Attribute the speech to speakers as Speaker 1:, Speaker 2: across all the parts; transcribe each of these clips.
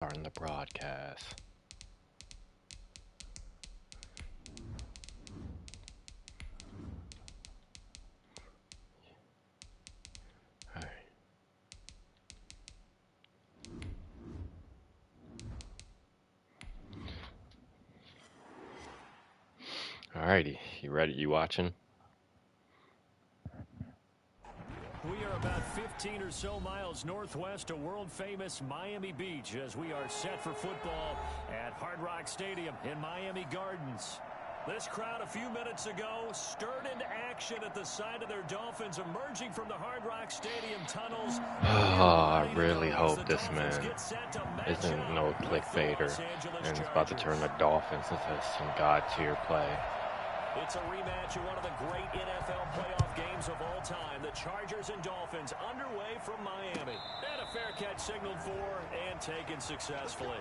Speaker 1: Starting the broadcast. Alrighty, you ready? You watching?
Speaker 2: We are about 15 or so miles northwest of world-famous Miami Beach as we are set for football at Hard Rock Stadium in Miami Gardens. This crowd a few minutes ago stirred into action at the side of their Dolphins emerging from the Hard Rock Stadium tunnels.
Speaker 1: I really hope this man isn't no clickbaiter and is about to turn the Dolphins into some god-tier play.
Speaker 2: It's a rematch of one of the great NFL playoff games of all time. The Chargers and Dolphins underway from Miami. And a fair catch signaled for and taken successfully.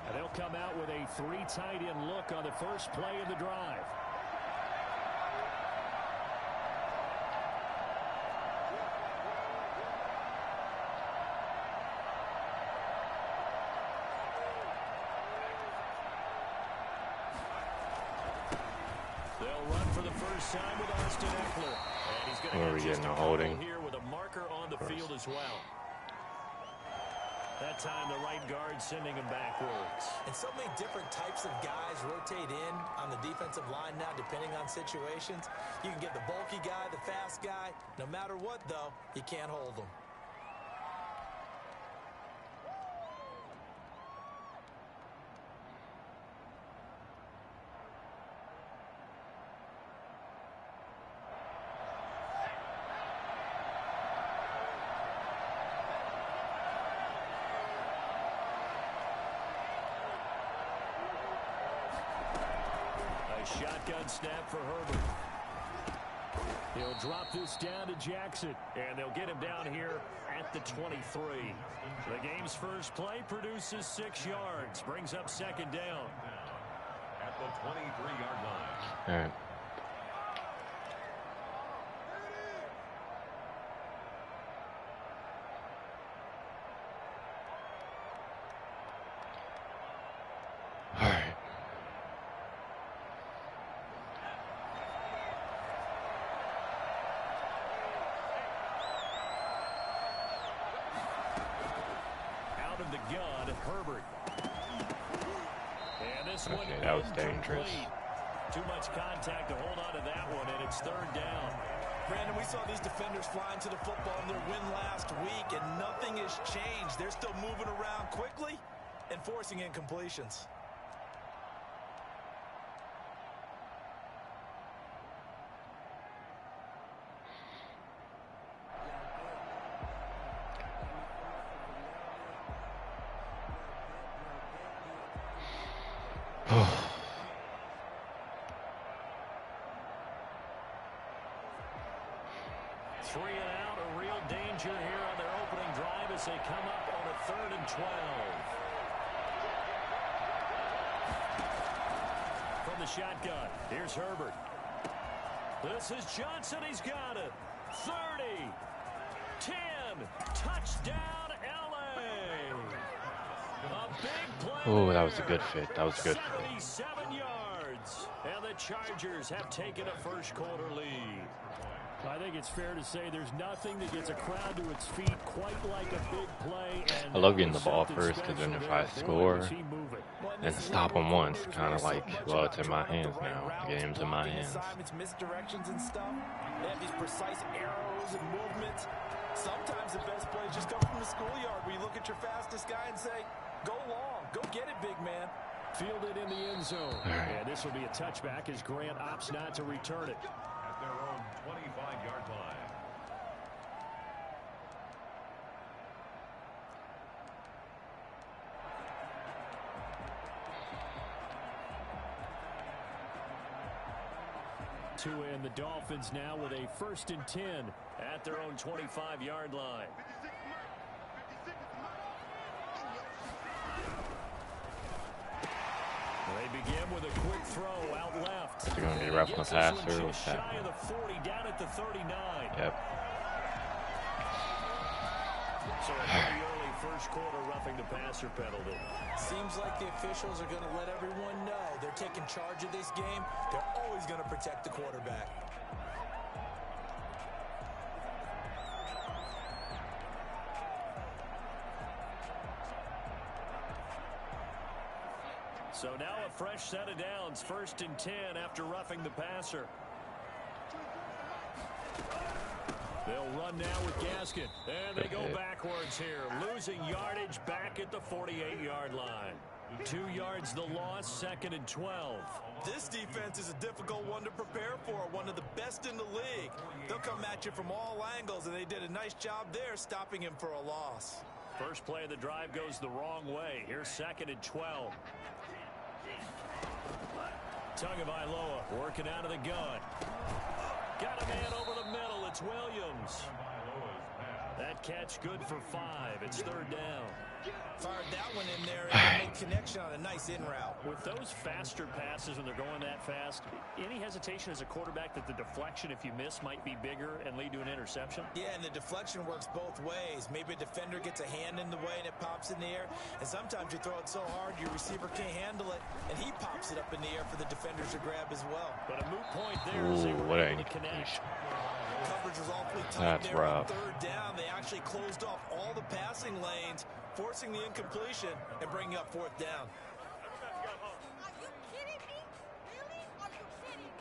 Speaker 2: And they'll come out with a three tight end look on the first play of the drive. They'll run for the first time with Austin Eckler. And he's going to get just a holding here with a marker on the field as well. That time the right guard sending him backwards.
Speaker 3: And so many different types of guys rotate in on the defensive line now depending on situations. You can get the bulky guy, the fast guy. No matter what, though, you can't hold them.
Speaker 2: Shotgun snap for Herbert. He'll drop this down to Jackson, and they'll get him down here at the 23. The game's first play produces 6 yards, brings up second down.
Speaker 4: At the 23-yard line.
Speaker 1: All right.
Speaker 2: The gun, Herbert. And this one
Speaker 1: that was dangerous.
Speaker 2: Too much contact to hold on to that one, and it's third down.
Speaker 3: Brandon, we saw these defenders flying to the football in their win last week, and nothing has changed. They're still moving around quickly and forcing incompletions.
Speaker 2: Three and out, a real danger here on their opening drive as they come up on a 3rd and 12. From the shotgun, here's Herbert. This is Johnson, he's got it. 30, 10, touchdown LA. A big play.
Speaker 1: Oh, that was a good fit. That was a good fit.
Speaker 2: 77 yards. And the Chargers have taken a first quarter lead. I think it's fair to say there's nothing that gets a crowd to its feet quite like a big play. And
Speaker 1: I love getting the ball first because then if I score and stop them once, kind of like, well, it's in my hands now. The game's in my hands.
Speaker 3: Misdirections and stuff. They have these precise arrows and movements. Sometimes the best plays just come from the schoolyard where you look at your fastest guy and say, go long, go get it, big man.
Speaker 2: Fielded in the end zone.
Speaker 1: Right.
Speaker 2: And this will be a touchback as Grant opts not to return it.
Speaker 4: At their own 25-yard line.
Speaker 2: To end the Dolphins now with a 1st and 10 at their own 25-yard line. again with a quick throw out left.
Speaker 1: Is he going to be roughing the passer? What's
Speaker 2: Shy
Speaker 1: happening?
Speaker 2: of the 40, down at the 39.
Speaker 1: Yep.
Speaker 2: So a very early first quarter roughing the passer penalty.
Speaker 3: Seems like the officials are going to let everyone know they're taking charge of this game. They're always going to protect the quarterback.
Speaker 2: So now a fresh set of downs, 1st and 10 after roughing the passer. They'll run now with Gaskin. And they go backwards here, losing yardage back at the 48-yard line. 2 yards the loss, 2nd and 12.
Speaker 3: This defense is a difficult one to prepare for, one of the best in the league. They'll come at you from all angles, and they did a nice job there stopping him for a loss.
Speaker 2: First play of the drive goes the wrong way. Here's 2nd and 12. Tagovailoa working out of the gun. Got a man over the middle. It's Williams. That catch good for 5. It's 3rd down.
Speaker 3: Fired that one in there and made connection on a nice in route.
Speaker 2: With those faster passes when they're going that fast, any hesitation as a quarterback that the deflection, if you miss, might be bigger and lead to an interception?
Speaker 3: Yeah, and the deflection works both ways. Maybe a defender gets a hand in the way and it pops in the air. And sometimes you throw it so hard your receiver can't handle it, and he pops it up in the air for the defenders to grab as well.
Speaker 2: But a moot point there as they were able to connect.
Speaker 3: Coverage was awfully tight there
Speaker 1: rough.
Speaker 3: on 3rd down. They actually closed off all the passing lanes, forcing the incompletion and bringing up 4th down.
Speaker 5: Are you kidding me? Really? Are you kidding me?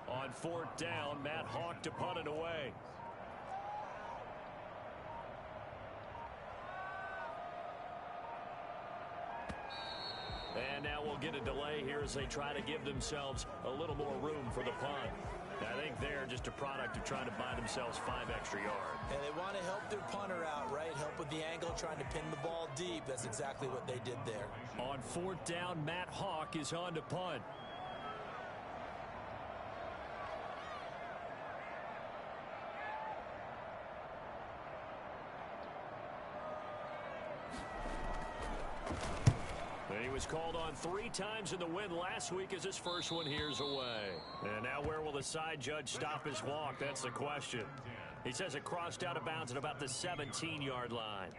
Speaker 2: On 4th down, Matt Hawk to punt it away. And now we'll get a delay here as they try to give themselves a little more room for the punt. I think they're just a product of trying to buy themselves 5 extra yards.
Speaker 3: And they want to help their punter out, right? Help with the angle, trying to pin the ball deep. That's exactly what they did there.
Speaker 2: On 4th down, Matt Hawk is on to punt. He was called on 3 times in the win last week as his first one here's away. And now where will the side judge stop his walk? That's the question. He says it crossed out of bounds at about the 17-yard line.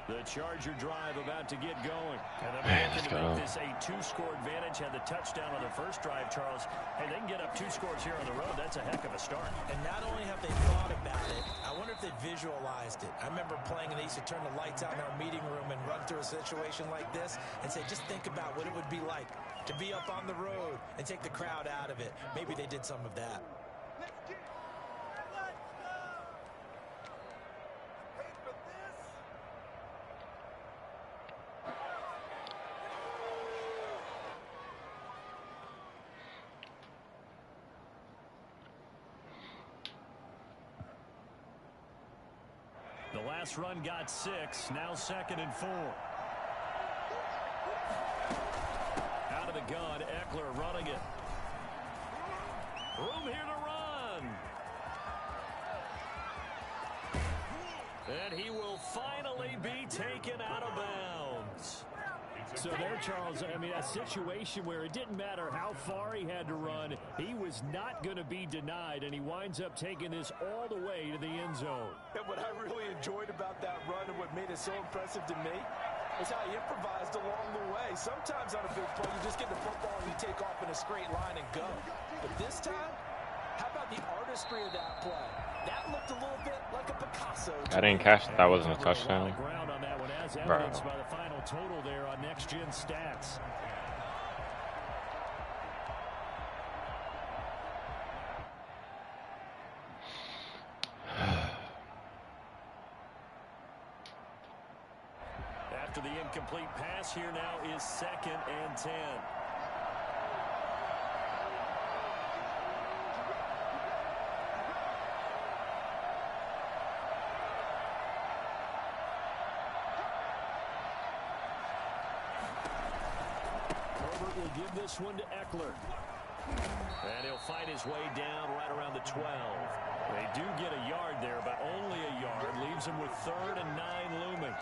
Speaker 2: The Charger drive about to get going. And they're looking to make this a 2-score advantage. Had the touchdown on their first drive, Charles. Hey, they can get up 2 scores here on the road. That's a heck of a start.
Speaker 3: And not only have they thought about it, I wonder if they visualized it. I remember playing and they used to turn the lights out in our meeting room and run through a situation like this and say, just think about what it would be like to be up on the road and take the crowd out of it. Maybe they did some of that.
Speaker 2: The last run got 6. Now 2nd and 4. Out of the gun, Eckler running it. Room here to run. And he will finally be taken out of bounds. So there, Charles, I mean, a situation where it didn't matter how far he had to run, he was not going to be denied, and he winds up taking this all the way to the end zone.
Speaker 3: And what I really enjoyed about that run and what made it so impressive to me is how he improvised along the way. Sometimes on a big play, you just get the football and you take off in a straight line and go. But this time, how about the artistry of that play? That looked a little bit like a Picasso.
Speaker 1: I didn't catch that. Wasn't a touchdown.
Speaker 2: Ground on that one, as evidenced by the final total there on Next Gen Stats. after the incomplete pass. Here now is 2nd and 10. Herbert will give this one to Eckler. And he'll fight his way down right around the 12. They do get a yard there, but only a yard. Leaves them with 3rd and 9 looming.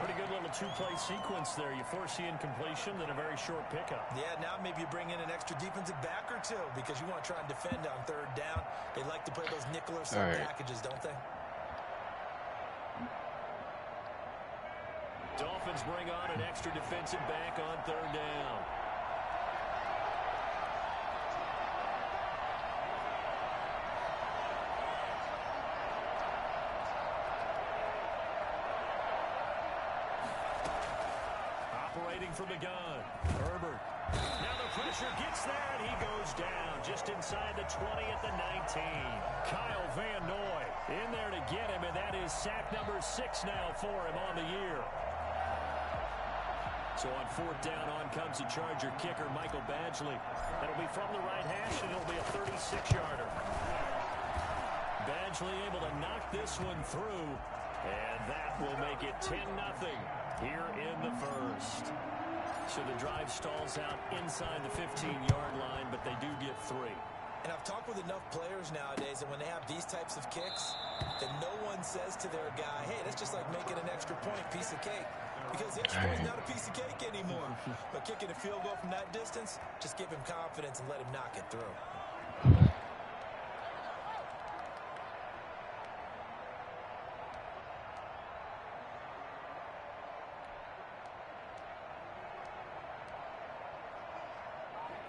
Speaker 2: Pretty good little two-play sequence there. You force the incompletion, then a very short pickup.
Speaker 3: Yeah, now maybe you bring in an extra defensive back or two because you want to try and defend on 3rd down. They like to play those nickel or sub packages, don't they?
Speaker 2: Dolphins bring on an extra defensive back on 3rd down. Operating from the gun, Herbert. Now the pressure gets there, and he goes down just inside the 20 at the 19. Kyle Van Noy in there to get him, and that is sack number 6 now for him on the year. So on 4th down, on comes the Charger kicker, Michael Badgley. That'll be from the right hash, and it'll be a 36-yarder. Badgley able to knock this one through, and that will make it 10-0 here in the first. So the drive stalls out inside the 15-yard line, but they do get 3.
Speaker 3: And I've talked with enough players nowadays that when they have these types of kicks, that no one says to their guy, hey, that's just like making an extra point, piece of cake. Because the extra point is not a piece of cake anymore. But kicking a field goal from that distance, just give him confidence and let him knock it through.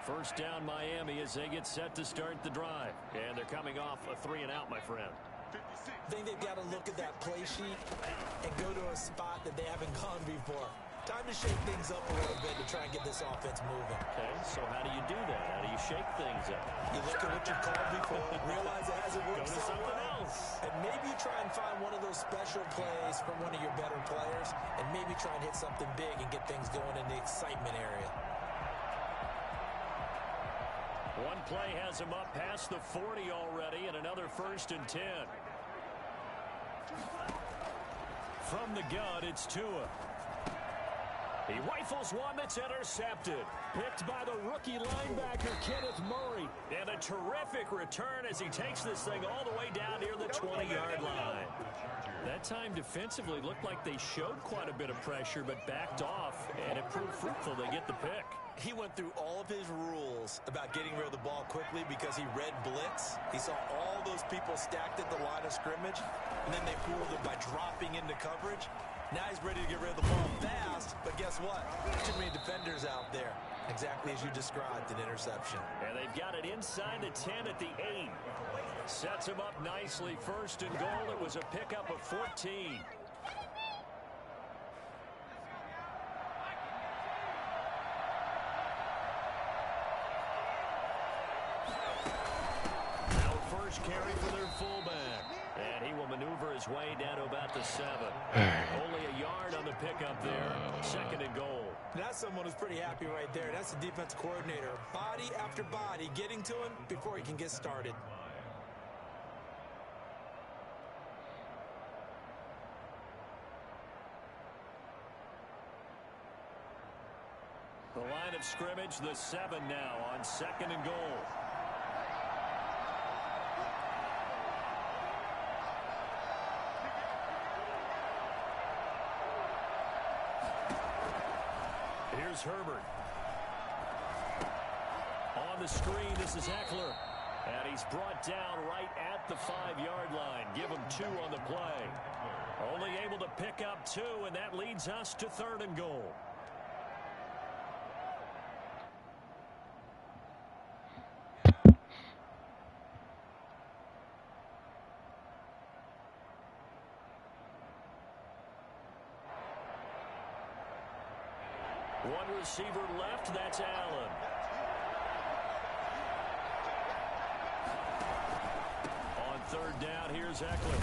Speaker 2: First down Miami as they get set to start the drive. And they're coming off a 3-and-out, my friend.
Speaker 3: I think they've got to look at that play sheet and go to a spot that they haven't gone before. Time to shake things up a little bit to try and get this offense moving.
Speaker 2: Okay, so how do you do that? How do you shake things up?
Speaker 3: You look at what you've called before, realize it hasn't worked
Speaker 2: Go to something else.
Speaker 3: And maybe you try and find one of those special plays from one of your better players, and maybe try and hit something big and get things going in the excitement area.
Speaker 2: One play has him up past the 40 already, and another 1st and 10. From the gun, it's Tua. He rifles one that's intercepted. Picked by the rookie linebacker, Kenneth Murray. And a terrific return as he takes this thing all the way down near the 20-yard line. That time defensively looked like they showed quite a bit of pressure, but backed off, and it proved fruitful. They get the pick.
Speaker 3: He went through all of his rules about getting rid of the ball quickly because he read blitz. He saw all those people stacked at the line of scrimmage, and then they fooled him by dropping into coverage. Now he's ready to get rid of the ball fast, but guess what? Too many defenders out there. Exactly as you described, an interception.
Speaker 2: And they've got it inside the 10 at the 8. Sets him up nicely. 1st and goal. It was a pickup of 14. First carry for their fullback. And he will maneuver his way down to about the 7. Only a yard on the pickup there. 2nd and goal.
Speaker 3: That's someone who's pretty happy right there. That's the defense coordinator. Body after body getting to him before he can get started.
Speaker 2: The line of scrimmage, the 7 now on 2nd and goal. Here's Herbert. On the screen, this is Eckler. And he's brought down right at the 5-yard line. Give him 2 on the play. Only able to pick up 2, and that leads us to 3rd and goal. One receiver left, that's Allen. On 3rd down, here's Eckler.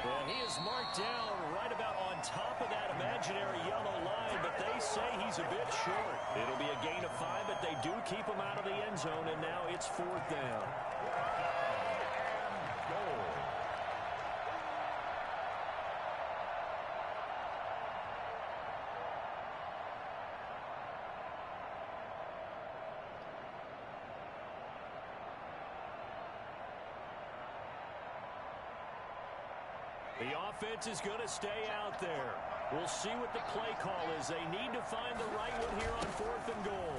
Speaker 2: And he is marked down right about on top of that imaginary yellow line, but they say he's a bit short. It'll be a gain of 5, but they do keep him out of the end zone, and now it's 4th down. The offense is going to stay out there. We'll see what the play call is. They need to find the right one here on 4th and goal.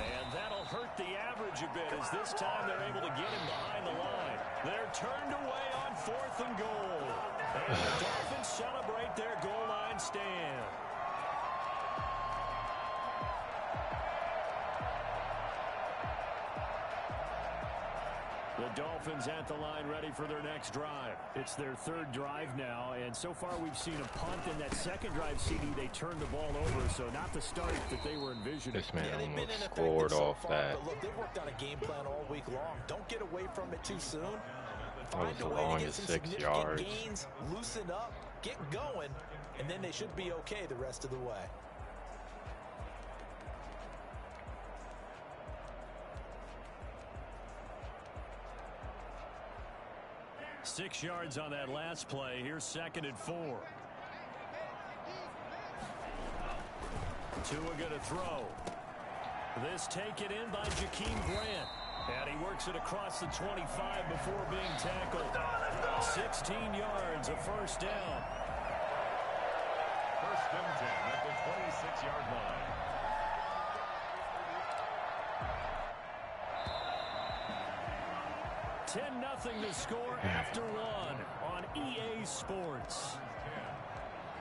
Speaker 2: And that'll hurt the average a bit as this time they're able to get him behind the line. They're turned away on 4th and goal. And the Dolphins celebrate their goal line stand. The Dolphins at the line ready for their next drive. It's their 3rd drive now, and so far we've seen a punt. In that 2nd drive, CD, they turned the ball over, so not the start that they were envisioning.
Speaker 1: This man almost scored off that.
Speaker 3: But look, they've worked on a game plan all week long. Don't get away from it too soon.
Speaker 1: That was the longest 6 yards.
Speaker 3: Gains, loosen up, get going, and then they should be okay the rest of the way.
Speaker 2: Six yards on that last play. Here's 2nd and 4. Tua going to throw. This taken in by Jakeem Grant. And he works it across the 25 before being tackled. 16 yards, a 1st down.
Speaker 4: 1st and 10 at the 26-yard line.
Speaker 2: Nothing to score after 1 on EA Sports.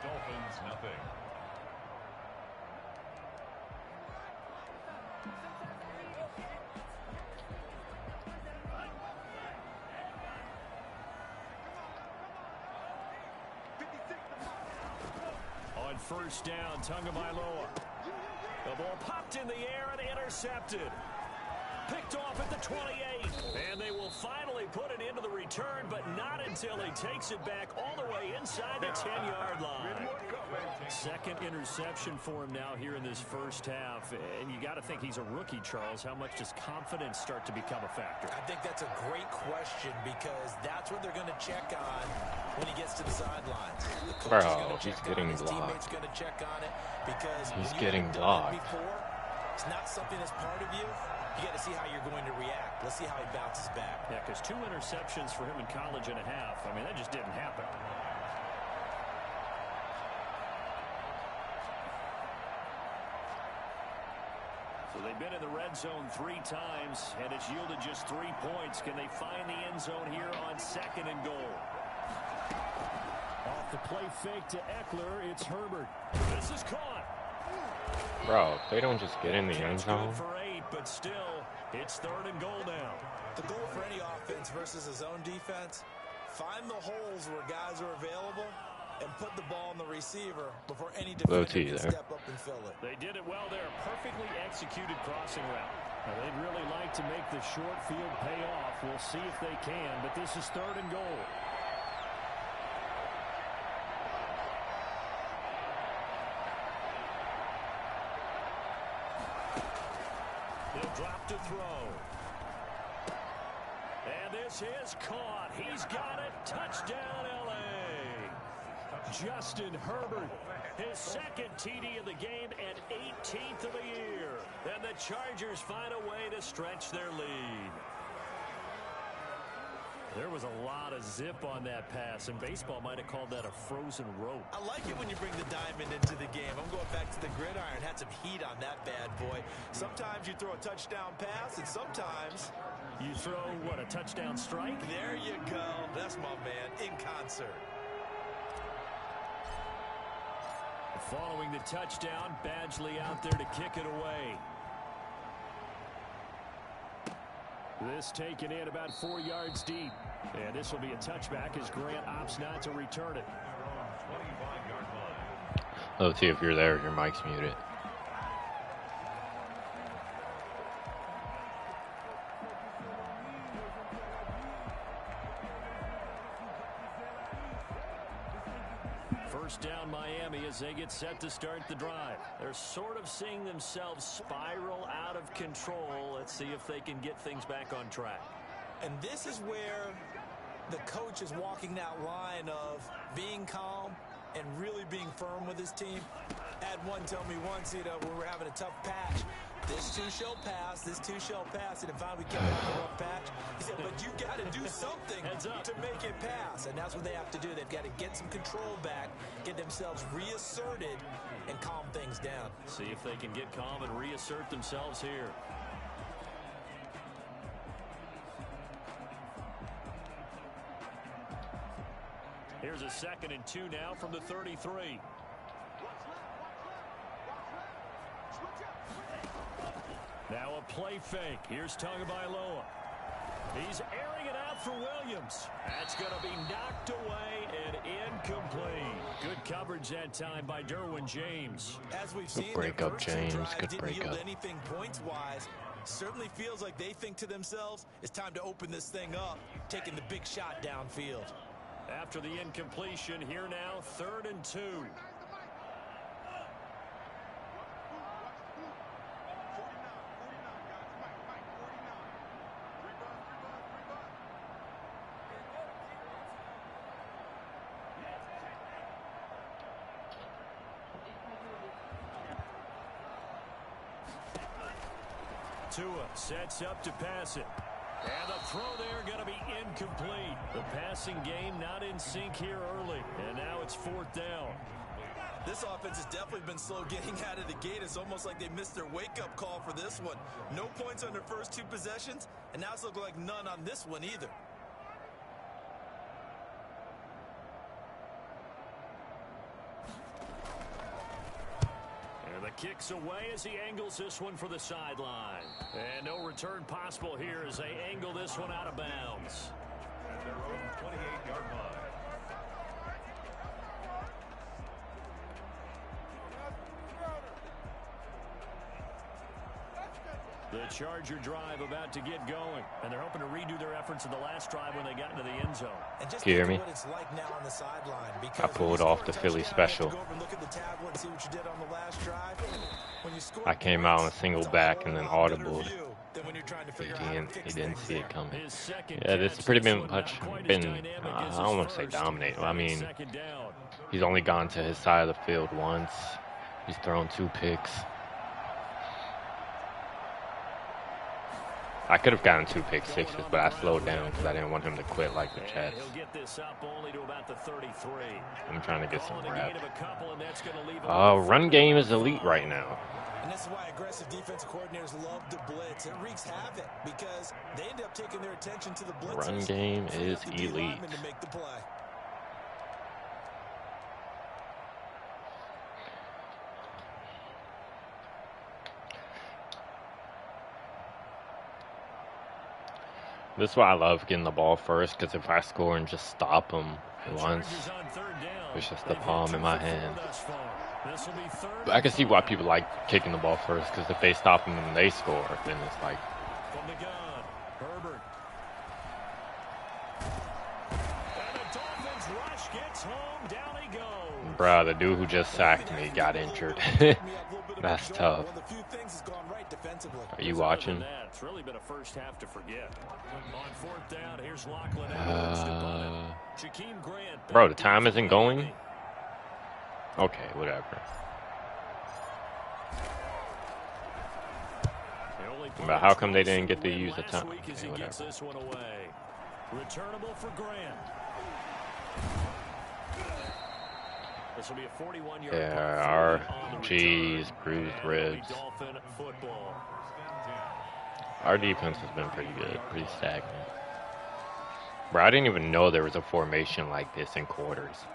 Speaker 4: Dolphins nothing.
Speaker 2: On 1st down, Tagovailoa. The ball popped in the air and intercepted. Picked off at the 28, and they will finally put it into the return, but not until he takes it back all the way inside the 10-yard line. 2nd interception for him now here in this 1st half, and you got to think he's a rookie, Charles. How much does confidence start to become a factor?
Speaker 3: I think that's a great question because that's what they're going to check on when he gets to the sidelines. The coach is going to check on it. His teammates going to check on it because
Speaker 1: he's getting blocked.
Speaker 3: Before, it's not something that's part of you. You got to see how you're going to react. Let's see how he bounces back.
Speaker 2: Yeah, because 2 interceptions for him in college and a half. I mean, that just didn't happen. So they've been in the red zone 3 times, and it's yielded just 3 points. Can they find the end zone here on 2nd and goal? Off the play fake to Eckler, it's Herbert. This is caught.
Speaker 1: Bro, they don't just get in the end zone.
Speaker 2: For 8, but still, it's 3rd and goal now.
Speaker 3: The goal for any offense versus a zone defense, find the holes where guys are available and put the ball on the receiver before any defender can step up and fill it.
Speaker 2: They did it well there. Perfectly executed crossing route. Now, they'd really like to make the short field pay off. We'll see if they can, but this is 3rd and goal. They'll drop to throw. And this is caught. He's got it. Touchdown, L.A. Justin Herbert, his 2nd TD of the game and 18th of the year. And the Chargers find a way to stretch their lead. There was a lot of zip on that pass, and baseball might have called that a frozen rope.
Speaker 3: I like it when you bring the diamond into the game. I'm going back to the gridiron. Had some heat on that bad boy. Sometimes you throw a touchdown pass, and sometimes
Speaker 2: you throw, what, a touchdown strike?
Speaker 3: There you go. That's my man, in concert.
Speaker 2: Following the touchdown, Badgley out there to kick it away. This taken in about 4 yards deep. And this will be a touchback as Grant opts not to return it.
Speaker 1: Let's see if you're there. Your mic's muted.
Speaker 2: first down Miami as they get set to start the drive. They're sort of seeing themselves spiral out of control. Let's see if they can get things back on track.
Speaker 3: And this is where the coach is walking that line of being calm and really being firm with his team. Had one tell me once, when we were having a tough patch, this too shall pass, this too shall pass, and if finally we kept on a rough patch, he said, but you got to do something to make it pass, and that's what they have to do. They've got to get some control back, get themselves reasserted, and calm things down.
Speaker 2: See if they can get calm and reassert themselves here. Here's a 2nd and 2 now from the 33. Now a play fake. Here's Tagovailoa. He's airing it out for Williams. That's going to be knocked away and incomplete. Good coverage that time by Derwin James.
Speaker 3: As we've seen,
Speaker 1: break up James. Good
Speaker 3: break
Speaker 1: up.
Speaker 3: Anything points-wise. Certainly feels like they think to themselves, it's time to open this thing up, taking the big shot downfield.
Speaker 2: After the incompletion, here now, 3rd and 2. Tua sets up to pass it. And the throw there going to be incomplete. The passing game not in sync here early. And now it's 4th down.
Speaker 3: This offense has definitely been slow getting out of the gate. It's almost like they missed their wake-up call for this one. No points on their first 2 possessions, and now it's looking like none on this one either.
Speaker 2: And the kick's away as he angles this one for the sideline. And no return possible here as they angle this one out of bounds.
Speaker 4: At their own 28-yard line.
Speaker 2: The Charger drive about to get going, and they're hoping to redo their efforts in the last drive when they got into the end zone.
Speaker 3: And just
Speaker 1: Do you hear me?
Speaker 3: what it's like now on the sideline,
Speaker 1: I pulled off the Philly special. I came out on a single back and then audible. He didn't see it coming. Yeah, this has pretty much been, I don't want to say dominating. I mean, he's only gone to his side of the field once. He's thrown 2 picks. I could have gotten 2 pick sixes, but I slowed down because I didn't want him to quit like the Jets. I'm trying to get some reps. Run game is elite right now.
Speaker 3: And this is why aggressive defensive coordinators love to blitz. It wreaks havoc because they end up taking their attention to the blitzers.
Speaker 1: Run game is elite.
Speaker 3: To make the play.
Speaker 1: This is why I love getting the ball first, because if I score and just stop them once, it's just the palm in my hand. But I can see why people like kicking the ball first, because if they stop them and they score, then it's like...
Speaker 2: From the gun, Herbert. And the Dolphins rush gets home, down he goes.
Speaker 1: Bruh, the dude who just sacked me got injured. That's tough. Are you watching?
Speaker 2: It's really been a first half to forget. On 4th down, here's Lachlan.
Speaker 1: Bro, the time isn't going? Okay, whatever. But how come they didn't get to use the time? Okay, whatever.
Speaker 2: Returnable for Grant. This will be a 41-yard
Speaker 1: yeah, RG's bruised ribs. Our defense has been pretty good, pretty stagnant. Bro, I didn't even know there was a formation like this in quarters.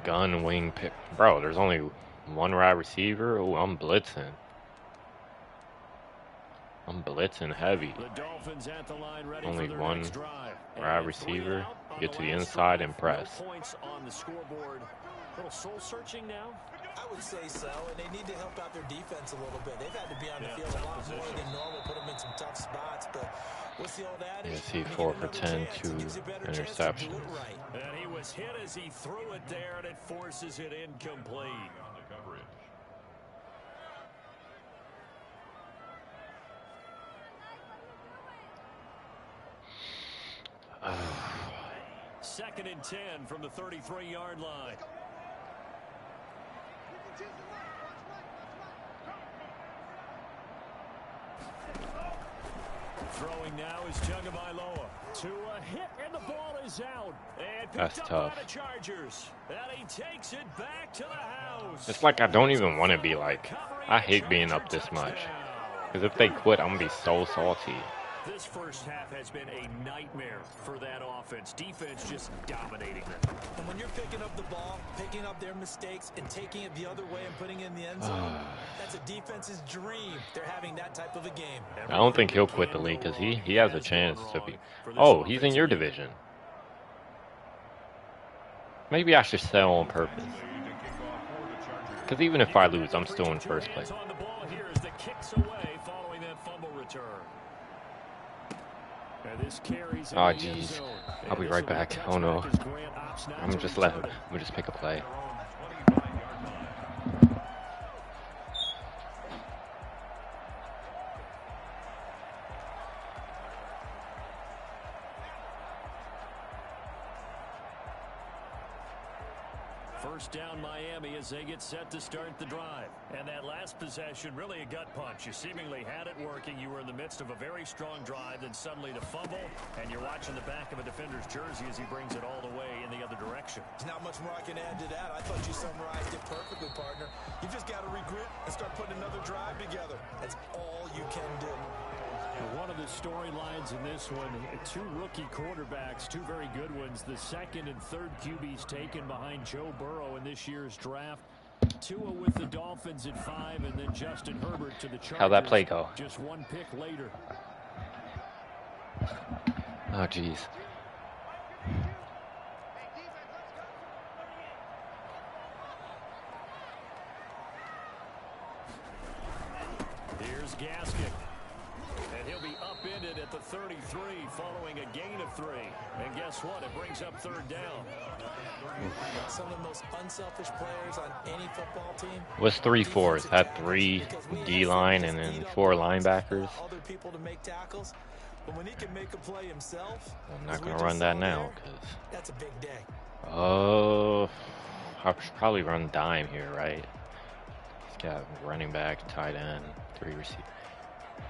Speaker 1: Gun, wing, pick. Bro, there's only 1 wide receiver. Oh, I'm blitzing. I'm blitzing heavy. Only 1 wide receiver. Get to the inside and press.
Speaker 2: Points on the scoreboard. A little soul searching now.
Speaker 3: I would say so, and they need to help out their defense a little bit. They've had to be on the field a lot more than normal, put them in some tough spots, but what's the old adage?
Speaker 1: You see 4 for 10, 2 interceptions.
Speaker 2: And he was hit as he threw it there, and it forces it incomplete.
Speaker 4: On the coverage.
Speaker 2: Second and 10 from the 33-yard line. Throwing now is Tagovailoa. To a hit, and the ball is out. And
Speaker 1: that's tough.
Speaker 2: By the Chargers. And he takes it back to the house.
Speaker 1: It's like I don't even want to be like, I hate being up this much. Because if they quit, I'm going to be so salty.
Speaker 2: This first half has been a nightmare for that offense. Defense just dominating them.
Speaker 3: And when you're picking up the ball, picking up their mistakes, and taking it the other way and putting it in the end zone, that's a defense's dream. They're having that type of a game.
Speaker 1: I don't think he'll quit the league because he has a chance to be. Oh, he's in your division. Maybe I should sell on purpose. Because even if I lose, I'm still in first place.
Speaker 2: On the ball here as the kicks away following that fumble return.
Speaker 1: Oh, jeez. I'll be right back. Oh, no. I'm just pick a play.
Speaker 2: First down Miami as they get set to start the drive. And that last possession, really a gut punch. You seemingly had it working. You were in the midst of a very strong drive, then suddenly to fumble, and you're watching the back of a defender's jersey as he brings it all the way in the other direction.
Speaker 3: There's not much more I can add to that. I thought you summarized it perfectly, partner. You just got to regroup and start putting another drive together. That's all you can do.
Speaker 2: One of the storylines in this one, 2 rookie quarterbacks, 2 very good ones. The second and third QBs taken behind Joe Burrow in this year's draft. Tua with the Dolphins at 5, and then Justin Herbert to the Chargers.
Speaker 1: How'd that play go?
Speaker 2: Just 1 pick later.
Speaker 1: Oh, jeez.
Speaker 2: Here's Gaskin. And he'll be upended at the 33 following a gain of 3. And guess what? It brings up third down.
Speaker 3: Some of the most unselfish players on any football team.
Speaker 1: What's 3-4? Is that 3 D-line and then 4 linebackers?
Speaker 3: Other people to make tackles. But when he can make a play himself,
Speaker 1: I'm not going to run that now. Cause
Speaker 3: that's a big day.
Speaker 1: Oh, I should probably run dime here, right? He's got running back, tight end, 3 receivers.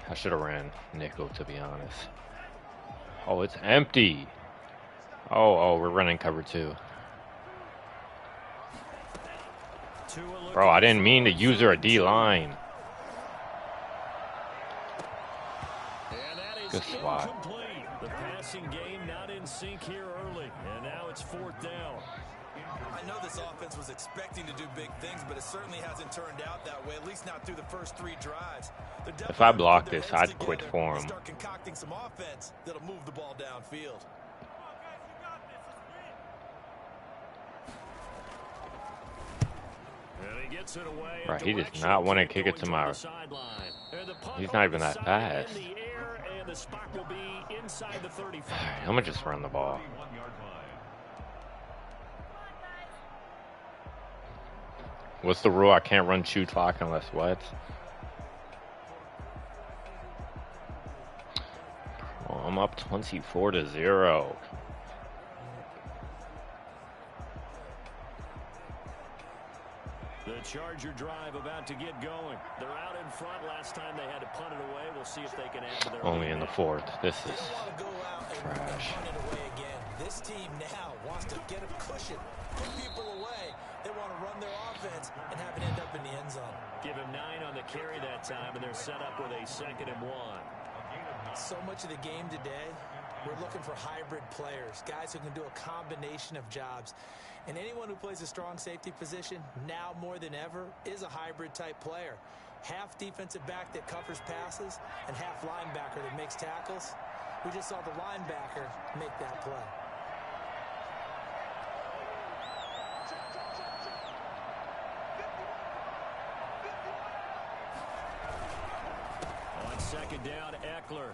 Speaker 1: I should have ran nickel, to be honest. Oh, it's empty. Oh, we're running cover 2. Bro, I didn't mean to use her a D-line. Good swat.
Speaker 2: The passing game not in sync here early, and now it's 4th down.
Speaker 3: I know this offense was expecting to do big things, but it certainly hasn't turned out that way, at least not through the first 3 drives.
Speaker 1: If I block this, I'd quit for him.
Speaker 3: Start concocting some offense that'll move the ball downfield.
Speaker 1: Right, he does not want to kick it to my. He's not even that fast. I'm gonna just run the ball. What's the rule? I can't run shoe clock unless what? Oh, I'm up 24-0.
Speaker 2: The Charger drive about to get going. They're out in front. Last time they had to punt it away. We'll see if they can add to their
Speaker 1: only in the 4th. This is trash.
Speaker 3: This team now wants to get a cushion, put people away. They want to run their offense and have it end up in the end zone.
Speaker 2: Give him 9 on the carry that time, and they're set up with a 2nd and 1.
Speaker 3: So much of the game today, we're looking for hybrid players, guys who can do a combination of jobs. And anyone who plays a strong safety position, now more than ever, is a hybrid type player. Half defensive back that covers passes and half linebacker that makes tackles. We just saw the linebacker make that play.
Speaker 2: second down, Eckler.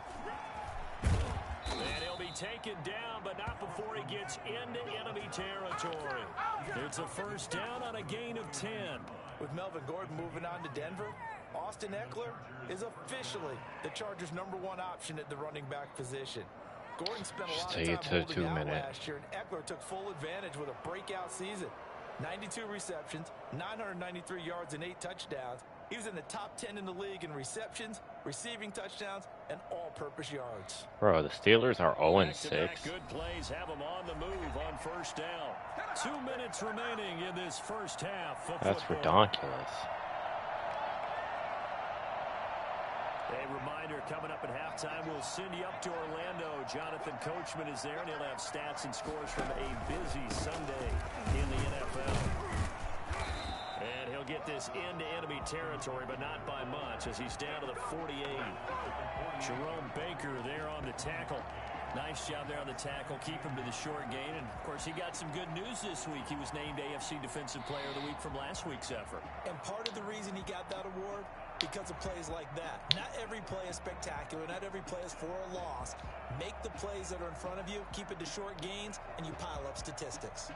Speaker 2: And he'll be taken down, but not before he gets into enemy territory. It's a first down on a gain of 10.
Speaker 3: With Melvin Gordon moving on to Denver, Austin Eckler is officially the Chargers' #1 option at the running back position. Gordon spent a lot of time holding out last year, and Eckler took full advantage with a breakout season. 92 receptions, 993 yards, and 8 touchdowns. He was in the top 10 in the league in receptions, receiving touchdowns, and all-purpose yards.
Speaker 1: Bro, the Steelers are 0-6.
Speaker 2: Good plays have them on the move on first down. 2 minutes remaining in this first half of
Speaker 1: That's
Speaker 2: football.
Speaker 1: ridiculous.
Speaker 2: A reminder, coming up at halftime, we'll send you up to Orlando. Jonathan Coachman is there, and he'll have stats and scores from a busy Sunday in the NFL. And he'll get this into enemy territory, but not by much, as he's down to the 48. Jerome Baker there on the tackle. Nice job there on the tackle. Keep him to the short gain. And, of course, he got some good news this week. He was named AFC Defensive Player of the Week from last week's effort.
Speaker 3: And part of the reason he got that award, because of plays like that. Not every play is spectacular. Not every play is for a loss. Make the plays that are in front of you, keep it to short gains, and you pile up statistics.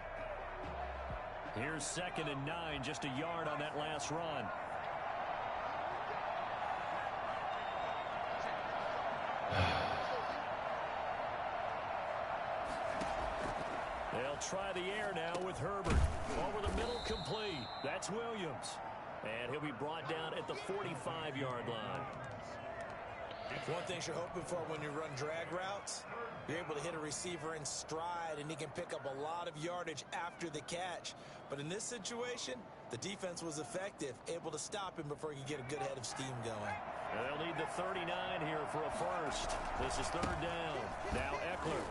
Speaker 2: Here's 2nd and 9, just a yard on that last run. They'll try the air now with Herbert. Over the middle, complete. That's Williams. And he'll be brought down at the 45-yard line.
Speaker 3: One thing you're hoping for when you run drag routes, you're able to hit a receiver in stride, and he can pick up a lot of yardage after the catch. But in this situation, the defense was effective, able to stop him before he could get a good head of steam going.
Speaker 2: They'll need the 39 here for a first. This is 3rd down. Now Eckler.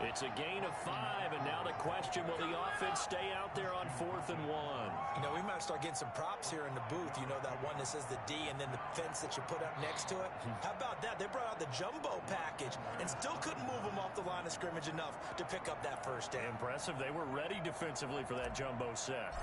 Speaker 2: It's a gain of 5, and now the question, will the offense stay out there on 4th and 1?
Speaker 3: You know, we might start getting some props here in the booth. You know, that one that says the D and then the fence that you put up next to it. How about that? They brought out the jumbo package and still couldn't move them off the line of scrimmage enough to pick up that first down.
Speaker 2: Impressive. They were ready defensively for that jumbo set.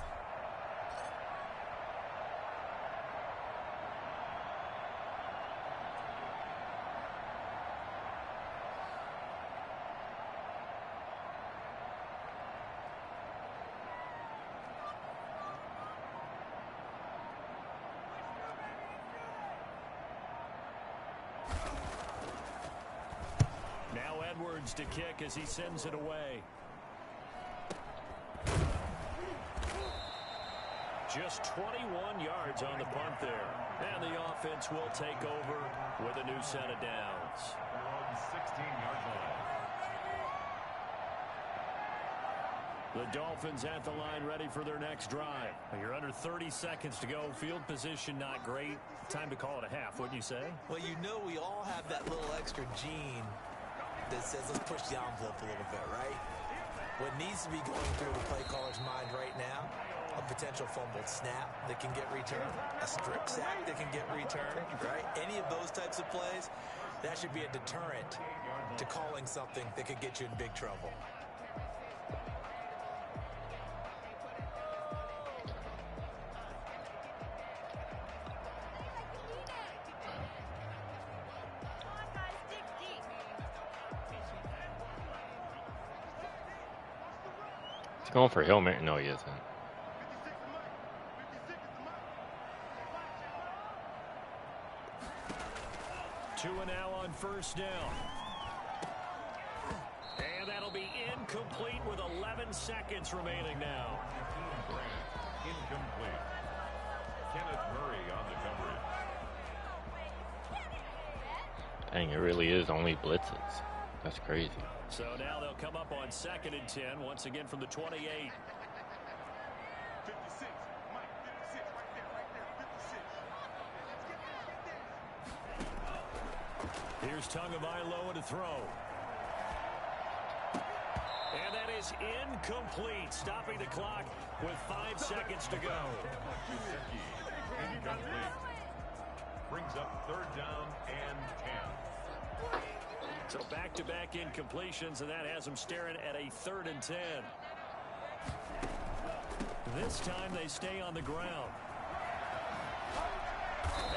Speaker 2: To kick as he sends it away. Just 21 yards on the punt there. And the offense will take over with a new set of downs.
Speaker 4: 16-yard line.
Speaker 2: The Dolphins at the line ready for their next drive. You're under 30 seconds to go. Field position not great. Time to call it a half, wouldn't you say?
Speaker 3: Well, you know we all have that little extra gene that says let's push the envelope a little bit, right? What needs to be going through the play caller's mind right now, a potential fumbled snap that can get returned, a strip sack that can get returned, right? Any of those types of plays, that should be a deterrent to calling something that could get you in big trouble.
Speaker 1: Going for Hail Mary. No, he isn't.
Speaker 2: 2 and now on first down. And that'll be incomplete with 11 seconds remaining now.
Speaker 4: Incomplete. Kenneth Murray on the coverage.
Speaker 1: Dang, it really is only blitzes. That's crazy.
Speaker 2: So now they'll come up on 2nd and 10, once again from the 28.
Speaker 6: 56, Mike, 56, right there, 56.
Speaker 2: Here's Tagovailoa to throw. And that is incomplete, stopping the clock with 5 seconds to go.
Speaker 4: Incomplete. Brings up 3rd down and 10.
Speaker 2: So back-to-back incompletions, and that has them staring at a 3rd and 10. This time they stay on the ground.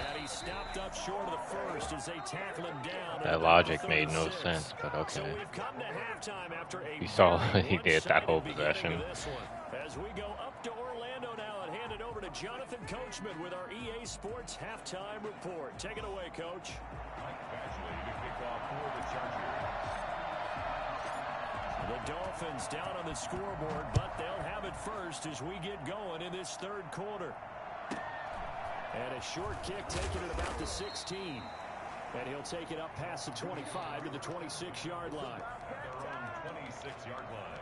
Speaker 2: And he stopped up short of the first as they tackle him down.
Speaker 1: That logic made no sense, but okay.
Speaker 2: So we've come to halftime after a
Speaker 1: You saw he did that whole possession.
Speaker 2: As we go up to Orlando now and hand it over to Jonathan Coachman with our EA Sports halftime report. Take it away, Coach. The Dolphins down on the scoreboard, but they'll have it first as we get going in this third quarter. And a short kick taken at about the 16. And he'll take it up past the 25 to the 26-yard line.
Speaker 4: Their own 26-yard line.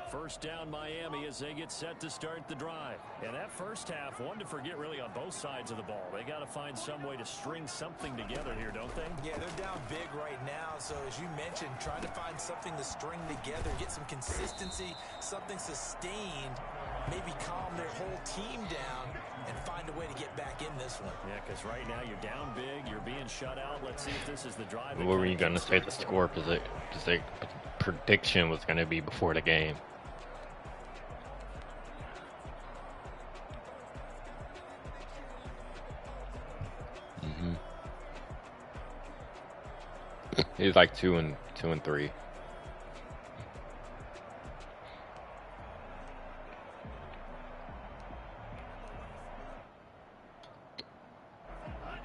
Speaker 2: First down Miami as they get set to start the drive. And that first half, one to forget really on both sides of the ball. They got to find some way to string something together here, don't they?
Speaker 3: Yeah, they're down big right now. So as you mentioned, trying to find something to string together, get some consistency, something sustained, maybe calm their whole team down and find a way to get back in this one.
Speaker 2: Yeah, because right now you're down big, you're being shut out. Let's see if this is the drive.
Speaker 1: What were you going to say the score prediction was going to be before the game? He's like 2 and 3.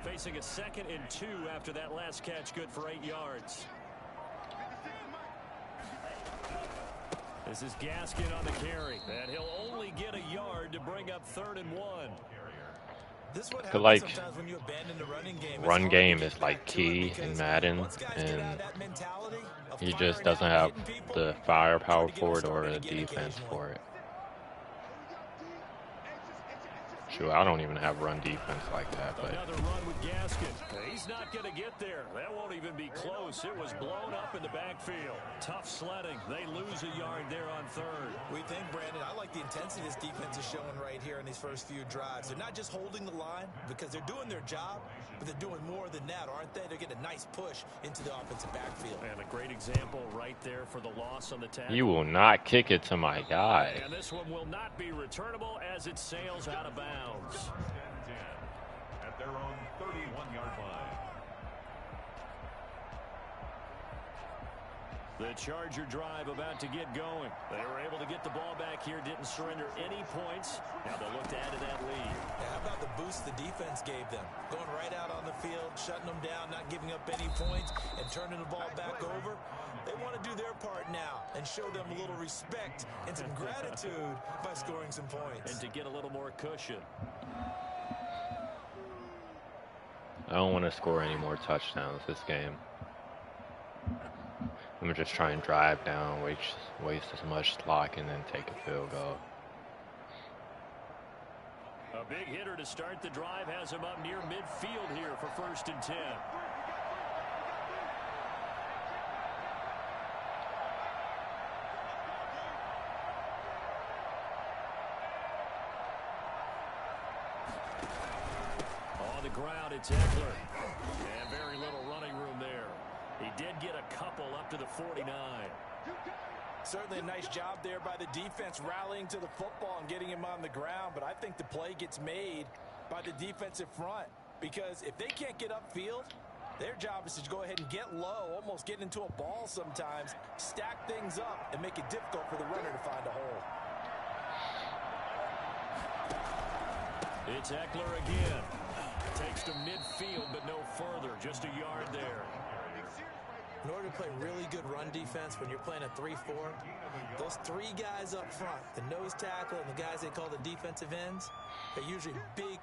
Speaker 2: Facing a 2nd and 2 after that last catch, good for 8 yards. This is Gaskin on the carry, and he'll only get a yard to bring up 3rd and 1.
Speaker 3: This is what
Speaker 1: I feel like
Speaker 3: sometimes when you abandon the
Speaker 1: run game is like key in Madden, and he just doesn't have the firepower for it or the defense for it. Shoot, I don't even have run defense like that. But
Speaker 2: another run with Gaskin. He's not going to get there. That won't even be close. It was blown up in the backfield. Tough sledding. They lose a yard there on 3rd.
Speaker 3: We think, Brandon, I like the intensity this defense is showing right here in these first few drives. They're not just holding the line because they're doing their job, but they're doing more than that, aren't they? They're getting a nice push into the offensive backfield.
Speaker 2: And a great example right there for the loss on the tackle.
Speaker 1: you will not kick it to my guy.
Speaker 2: And this one will not be returnable as it sails out of bounds.
Speaker 4: At their own 31-yard line.
Speaker 2: The Charger drive about to get going. They were able to get the ball back here, didn't surrender any points. Now they'll look to add to that lead.
Speaker 3: Yeah, how about the boost the defense gave them? Going right out on the field, shutting them down, not giving up any points, and turning the ball back over. They want to do their part now and show them a little respect and some gratitude by scoring some points.
Speaker 2: And to get a little more cushion.
Speaker 1: I don't want to score any more touchdowns this game. I'm gonna just try and drive down, waste as much clock, and then take a field goal.
Speaker 2: A big hitter to start the drive has him up near midfield here for 1st and 10. On the ground, it's Eckler. And very little running room there. He did get a couple up to the 49.
Speaker 3: Certainly a nice job there by the defense rallying to the football and getting him on the ground, but I think the play gets made by the defensive front because if they can't get upfield, their job is to go ahead and get low, almost get into a ball sometimes, stack things up, and make it difficult for the runner to find a hole.
Speaker 2: It's Eckler again. Takes to midfield, but no further. Just a yard there.
Speaker 3: In order to play really good run defense when you're playing a 3-4, those 3 guys up front, the nose tackle and the guys they call the defensive ends, they're usually big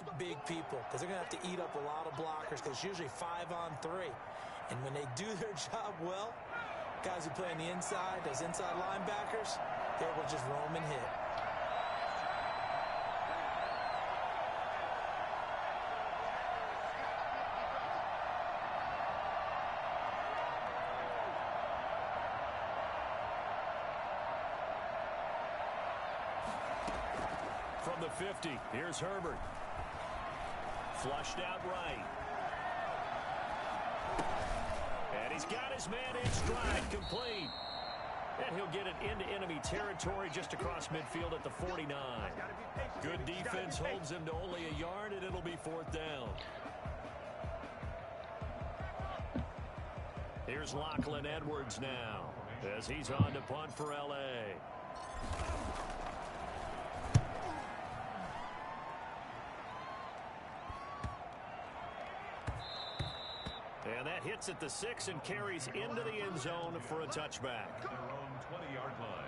Speaker 3: people because they're going to have to eat up a lot of blockers because it's usually 5-on-3. And when they do their job well, guys who play on the inside, those inside linebackers, they're able to just roam and hit.
Speaker 2: From the 50, here's Herbert. Flushed out right. And he's got his man in stride, complete. And he'll get it into enemy territory just across midfield at the 49. Good defense holds him to only a yard, and it'll be 4th down. Here's Lachlan Edwards now as he's on to punt for L.A. And that hits at the 6 and carries into the end zone for a touchback.
Speaker 4: Their own 20-yard line.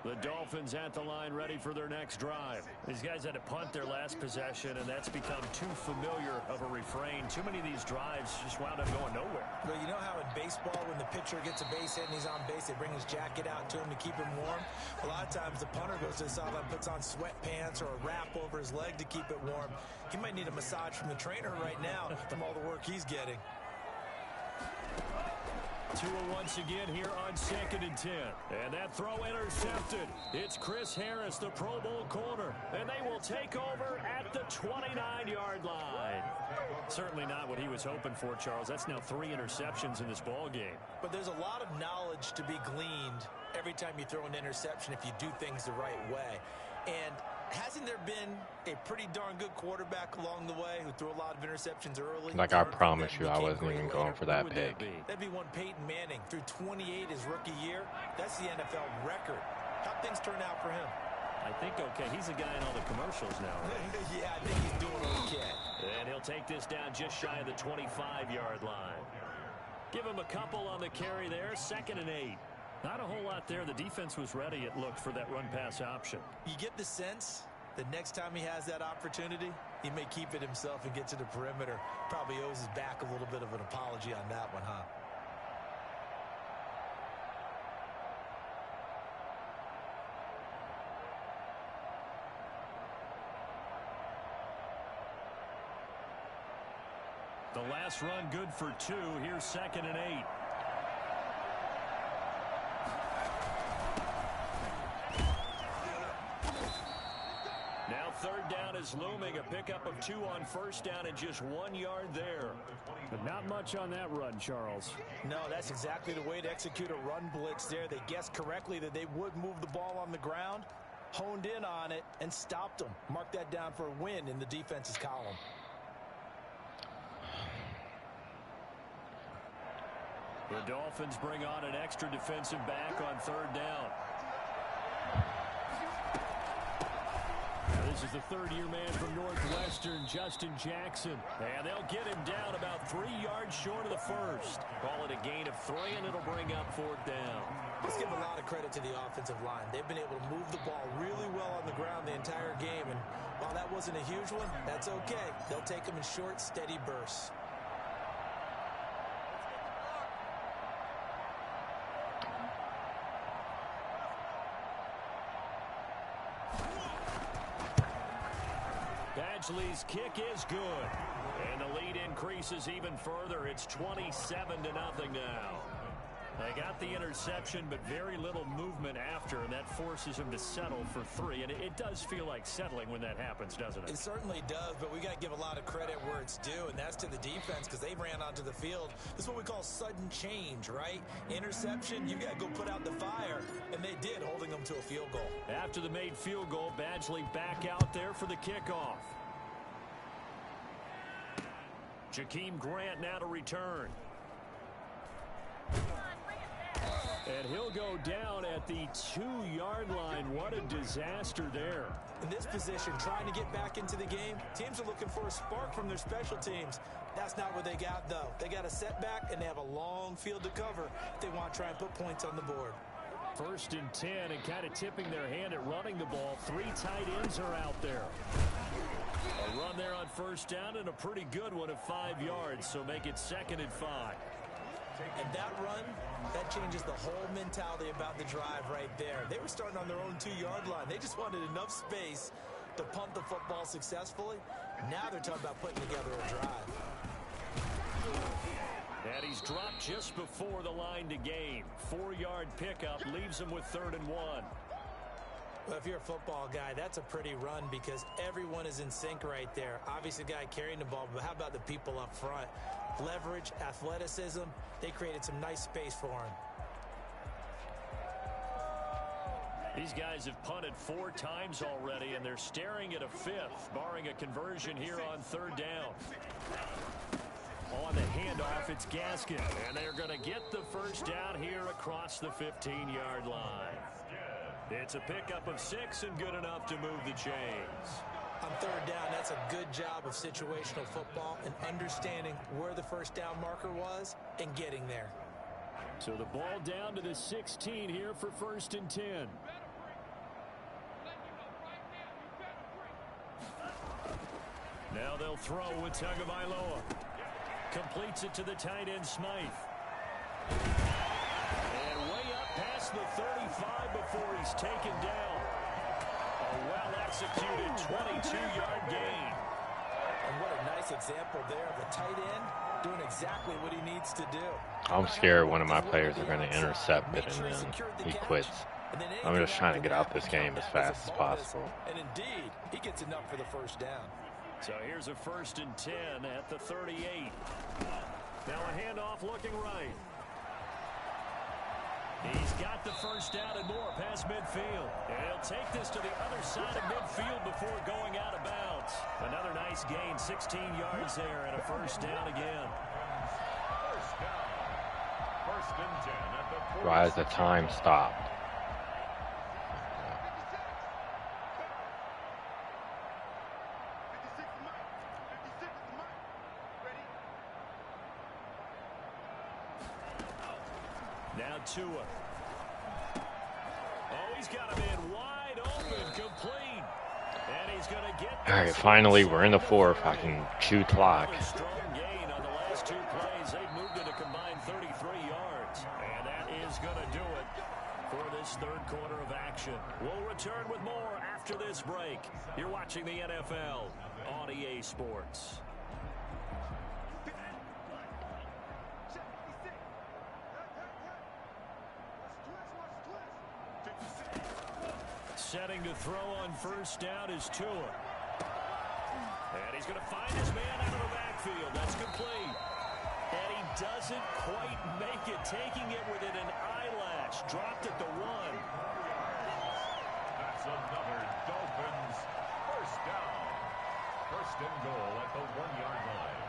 Speaker 2: The Dolphins at the line ready for their next drive. These guys had to punt their last possession, and that's become too familiar of a refrain. Too many of these drives just wound up going nowhere.
Speaker 3: Well, you know how in baseball, when the pitcher gets a base hit and he's on base, they bring his jacket out to him to keep him warm? A lot of times the punter goes to the sideline, puts on sweatpants or a wrap over his leg to keep it warm. He might need a massage from the trainer right now from all the work he's getting.
Speaker 2: Tua once again here on 2nd and 10. And that throw intercepted. It's Chris Harris, the Pro Bowl corner. And they will take over at the 29-yard line. Certainly not what he was hoping for, Charles. That's now 3 interceptions in this ball game.
Speaker 3: But there's a lot of knowledge to be gleaned every time you throw an interception if you do things the right way. And hasn't there been a pretty darn good quarterback along the way who threw a lot of interceptions early?
Speaker 1: Like, I promise you, I wasn't even going for that pick.
Speaker 3: That'd be one Peyton Manning. Threw 28 his rookie year. That's the NFL record. How'd things turn out for him?
Speaker 2: I think okay. He's a guy in all the commercials now, right?
Speaker 3: Yeah, I think he's doing okay.
Speaker 2: And he'll take this down just shy of the 25-yard line. Give him a couple on the carry there. 2nd and 8. Not a whole lot there. The defense was ready, it looked, for that run-pass option.
Speaker 3: You get the sense that next time he has that opportunity, he may keep it himself and get to the perimeter. Probably owes his back a little bit of an apology on that one, huh?
Speaker 2: The last run good for 2. Here's 2nd and 8. Now 3rd down is looming. A pickup of 2 on 1st down and just 1 yard there. But not much on that run, Charles.
Speaker 3: No, that's exactly the way to execute a run blitz there. They guessed correctly that they would move the ball on the ground, honed in on it, and stopped them. Mark that down for a win in the defense's column.
Speaker 2: The Dolphins bring on an extra defensive back on 3rd down. Now this is the 3rd-year man from Northwestern, Justin Jackson. And they'll get him down about 3 yards short of the first. Call it a gain of 3, and it'll bring up 4th down.
Speaker 3: Let's give a lot of credit to the offensive line. They've been able to move the ball really well on the ground the entire game. And while that wasn't a huge one, that's okay. They'll take them in short, steady bursts.
Speaker 2: Badgley's kick is good. And the lead increases even further. It's 27-0 now. They got the interception, but very little movement after, and that forces him to settle for 3. And it does feel like settling when that happens, doesn't it?
Speaker 3: It certainly does, but we got to give a lot of credit where it's due, and that's to the defense because they ran onto the field. This is what we call sudden change, right? Interception, you got to go put out the fire, and they did, holding them to a field goal.
Speaker 2: After the made field goal, Badgley back out there for the kickoff. Jakeem Grant now to return. And he'll go down at the 2-yard line. What a disaster there.
Speaker 3: In this position, trying to get back into the game, teams are looking for a spark from their special teams. That's not what they got, though. They got a setback, and they have a long field to cover if they want to try and put points on the board.
Speaker 2: 1st and 10, and kind of tipping their hand at running the ball. 3 tight ends are out there. A run there on 1st down, and a pretty good one at 5 yards, so make it 2nd and 5.
Speaker 3: And that run, that changes the whole mentality about the drive right there. They were starting on their own 2-yard line. They just wanted enough space to punt the football successfully. Now they're talking about putting together a drive.
Speaker 2: And he's dropped just before the line to gain. 4-yard pickup leaves him with 3rd and 1.
Speaker 3: Well, if you're a football guy, that's a pretty run because everyone is in sync right there. Obviously, the guy carrying the ball, but how about the people up front? Leverage, athleticism, they created some nice space for him.
Speaker 2: These guys have punted 4 times already, and they're staring at a 5th, barring a conversion here on 3rd down. On the handoff, it's Gaskin, and they're going to get the first down here across the 15-yard line. It's a pickup of 6 and good enough to move the chains.
Speaker 3: On 3rd down, that's a good job of situational football and understanding where the first down marker was and getting there.
Speaker 2: So the ball down to the 16 here for 1st and 10. Now they'll throw with Tagovailoa. Completes it to the tight end, Smythe. And way up past the 35 before he's taken down. A well-executed 22-yard gain.
Speaker 3: And what a nice example there of a tight end doing exactly what he needs to do.
Speaker 1: I'm scared one of my players are going to intercept it and then he quits. I'm just trying to get out this game as fast as possible.
Speaker 3: And indeed, he gets enough for the first down.
Speaker 2: So here's a 1st and 10 at the 38. Now a handoff looking right. He's got the first down and more past midfield. And he'll take this to the other side of midfield before going out of bounds. Another nice gain, 16 yards there, and a first down again.
Speaker 4: First down. 1st and 10 at the
Speaker 1: Why is the time stopped?
Speaker 2: Now Tua. Oh, he's got him in wide open, complete. And he's going to get
Speaker 1: All right, finally, we're in the 4th. I can chew clock.
Speaker 2: Strong gain on the last 2 plays. They've moved it a combined 33 yards. And that is going to do it for this 3rd quarter of action. We'll return with more after this break. You're watching the NFL on EA Sports. Setting to throw on first down is Tua. And he's going to find his man out of the backfield. That's complete. And he doesn't quite make it, taking it within an eyelash. Dropped at the 1.
Speaker 4: That's another Dolphins first down. 1st and goal at the 1-yard line.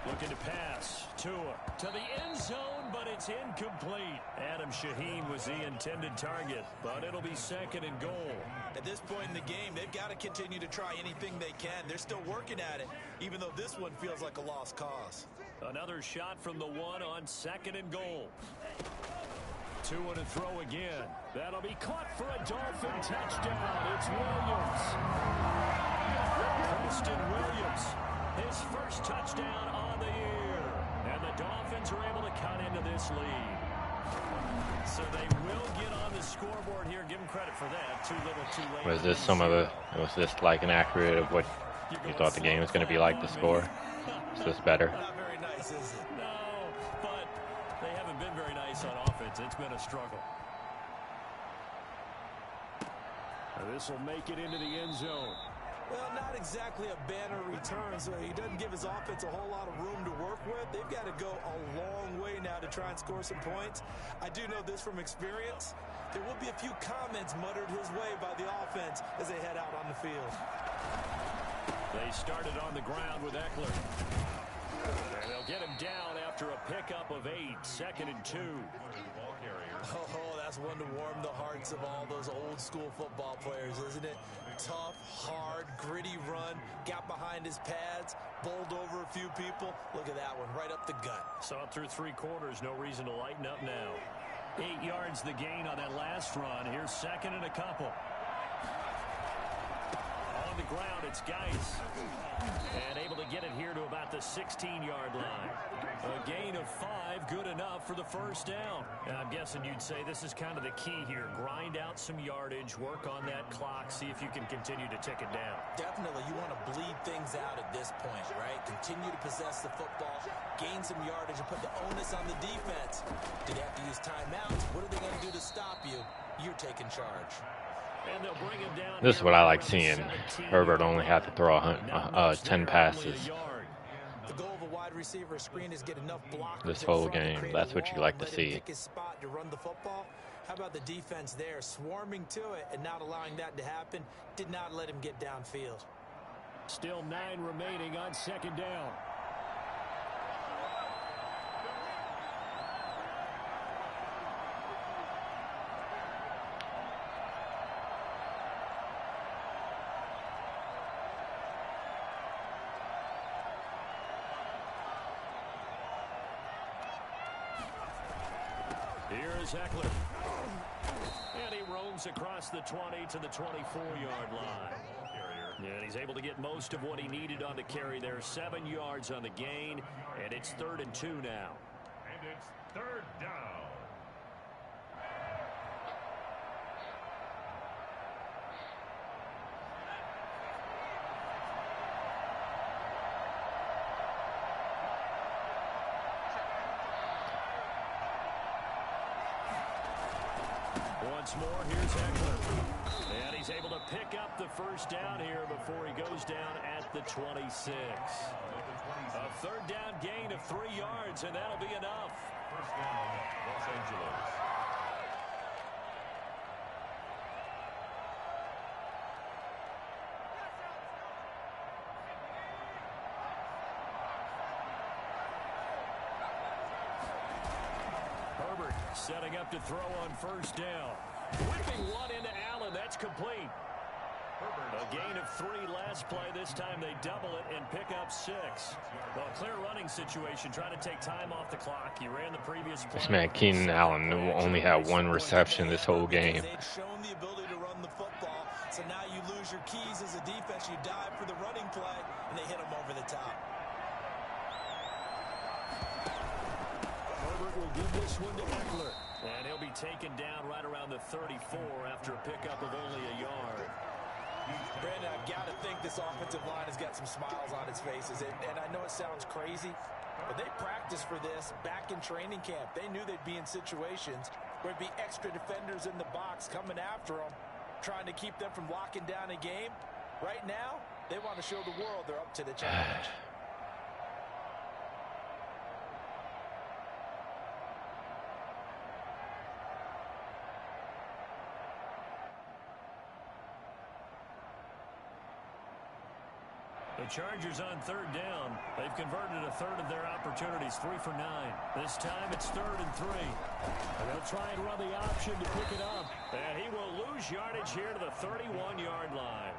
Speaker 2: Looking to pass. Tua to the end zone, but it's incomplete. Adam Shaheen was the intended target, but it'll be 2nd and goal.
Speaker 3: At this point in the game, they've got to continue to try anything they can. They're still working at it, even though this one feels like a lost cause.
Speaker 2: Another shot from the 1 on 2nd and goal. Tua to throw again. That'll be caught for a Dolphin touchdown. It's Williams. Preston Williams. His first touchdown on the year. And the Dolphins are able to cut into this lead. So they will get on the scoreboard here. Give them credit for that. Too little, too late.
Speaker 1: Was this like an accurate of what you thought the game was going to be like, the score? Is this better?
Speaker 3: Not very nice, is it?
Speaker 2: No, but they haven't been very nice on offense. It's been a struggle. This will make it into the end zone.
Speaker 3: Well, not exactly a banner return, so he doesn't give his offense a whole lot of room to work with. They've got to go a long way now to try and score some points. I do know this from experience. There will be a few comments muttered his way by the offense as they head out on the field.
Speaker 2: They started on the ground with Eckler. And they'll get him down after a pickup of 8, 2nd and 2.
Speaker 3: Oh, that's one to warm the hearts of all those old school football players, isn't it? Tough, hard, gritty run, got behind his pads, bowled over a few people. Look at that one, right up the gut.
Speaker 2: Saw it through 3 quarters, no reason to lighten up now. 8 yards the gain on that last run. Here's 2nd and a couple. On the ground. It's Geis. And able to get it here to about the 16-yard line. A gain of 5, good enough for the first down. And I'm guessing you'd say this is kind of the key here. Grind out some yardage, work on that clock, see if you can continue to tick it down.
Speaker 3: Definitely, you want to bleed things out at this point, right? Continue to possess the football, gain some yardage, and put the onus on the defense. Do they have to use timeouts? What are they going to do to stop you? You're taking charge.
Speaker 2: And they'll bring him down.
Speaker 1: This is what I like seeing. Herbert only had to throw 10 passes.
Speaker 3: The goal of a wide receiver screen is get enough blockers
Speaker 1: This whole
Speaker 3: in front to
Speaker 1: game.
Speaker 3: create
Speaker 1: That's
Speaker 3: a
Speaker 1: what you
Speaker 3: wall
Speaker 1: like
Speaker 3: and
Speaker 1: to
Speaker 3: let him
Speaker 1: see.
Speaker 3: pick his spot to run the football. How about the defense there, swarming to it and not allowing that to happen? Did not let him get downfield.
Speaker 2: Still 9 remaining on second down. Here's Eckler. And he roams across the 20 to the 24-yard line. And he's able to get most of what he needed on the carry there. 7 yards on the gain, and it's 3rd and 2 now.
Speaker 4: And it's 3rd down.
Speaker 2: Once more, here's Eckler. And he's able to pick up the first down here before he goes down at the 26. A 3rd down gain of 3 yards, and that'll be enough.
Speaker 4: First down, Los Angeles.
Speaker 2: Herbert setting up to throw on first down. Whipping one into Allen. That's complete. A gain of 3 last play. This time they double it and pick up 6. Well, clear running situation. Trying to take time off the clock. He ran the previous play.
Speaker 1: This man, Keenan Allen, only had 1 reception this whole game.
Speaker 3: They'd shown the ability to run the football, so now you lose your keys as a defense. You dive for the running play, and they hit him over the top.
Speaker 2: Herbert will give this one to Eckler. And he'll be taken down right around the 34 after a pickup of only a yard.
Speaker 3: Brandon, I've got to think this offensive line has got some smiles on its faces. And I know it sounds crazy, but they practiced for this back in training camp. They knew they'd be in situations where there'd be extra defenders in the box coming after them, trying to keep them from locking down a game. Right now, they want to show the world they're up to the challenge.
Speaker 2: The Chargers on 3rd down. They've converted a 1/3 of their opportunities, 3 for 9. This time it's 3rd and 3. And they'll try and run the option to pick it up. And he will lose yardage here to the 31-yard line.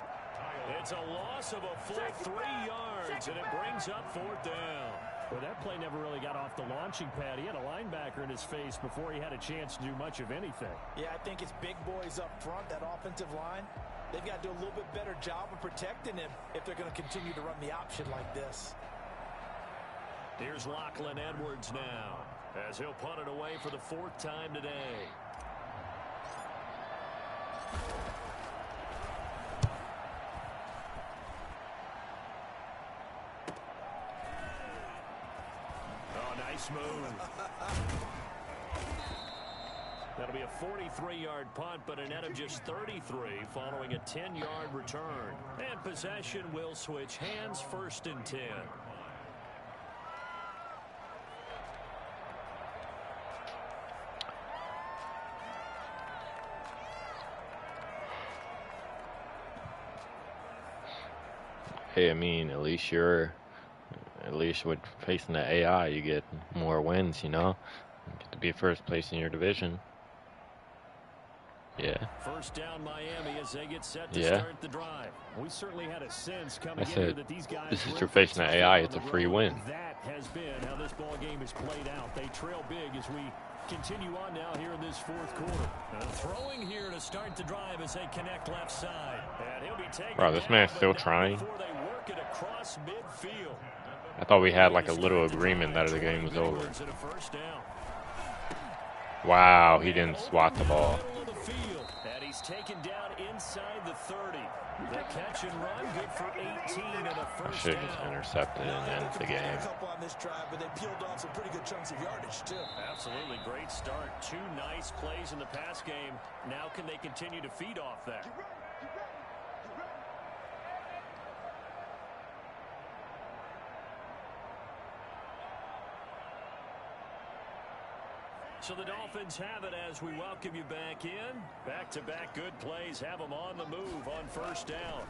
Speaker 2: It's a loss of a full 3 yards, and it brings up 4th down. Well, that play never really got off the launching pad. He had a linebacker in his face before he had a chance to do much of anything.
Speaker 3: Yeah, I think it's big boys up front, that offensive line. They've got to do a little bit better job of protecting him if they're going to continue to run the option like this.
Speaker 2: Here's Lachlan Edwards now, as he'll punt it away for the 4th time today. Oh, nice move. That'll be a 43-yard punt, but a net of just 33 following a 10-yard return. And possession will switch hands, 1st and 10.
Speaker 1: Hey, I mean, at least with facing the AI, you get more wins, you know? You get to be 1st place in your division. Yeah.
Speaker 2: 1st down Miami as they get set to start the drive. We certainly had a sense coming in that these guys.
Speaker 1: This is you're facing the AI. It's a free win.
Speaker 2: That has been how this ball game is played out. They trail big as we Continue on now here in this fourth quarter. Throwing here to start the drive as they connect left side. And he'll be taken
Speaker 1: Bro, this man's still trying.
Speaker 2: before they work it across midfield.
Speaker 1: I thought we had like a little agreement that the game was over. Wow, he didn't swat the ball.
Speaker 2: And he's taken down inside the 30. The catch and run, good for 18 and a
Speaker 1: I
Speaker 2: first
Speaker 1: should have just
Speaker 2: down.
Speaker 1: intercepted and ended the game.
Speaker 3: A couple on this drive, but they peeled off some pretty good chunks of yardage too.
Speaker 2: Absolutely great start. 2 nice plays in the pass game. Now can they continue to feed off that? So the Dolphins have it as we welcome you back in. Back-to-back good plays have them on the move on first down.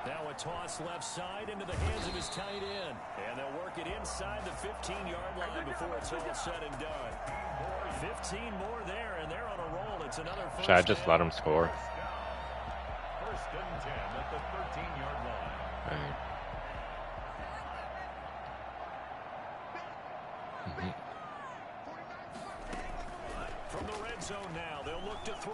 Speaker 2: Now a toss left side into the hands of his tight end. And they'll work it inside the 15-yard line before it's all said and done. 15 more there, and they're on a roll. It's another first
Speaker 1: Should I just
Speaker 2: down.
Speaker 1: let him score?
Speaker 4: First and 10 at the 13-yard line.
Speaker 1: All right.
Speaker 2: From the red zone now, they'll look to throw.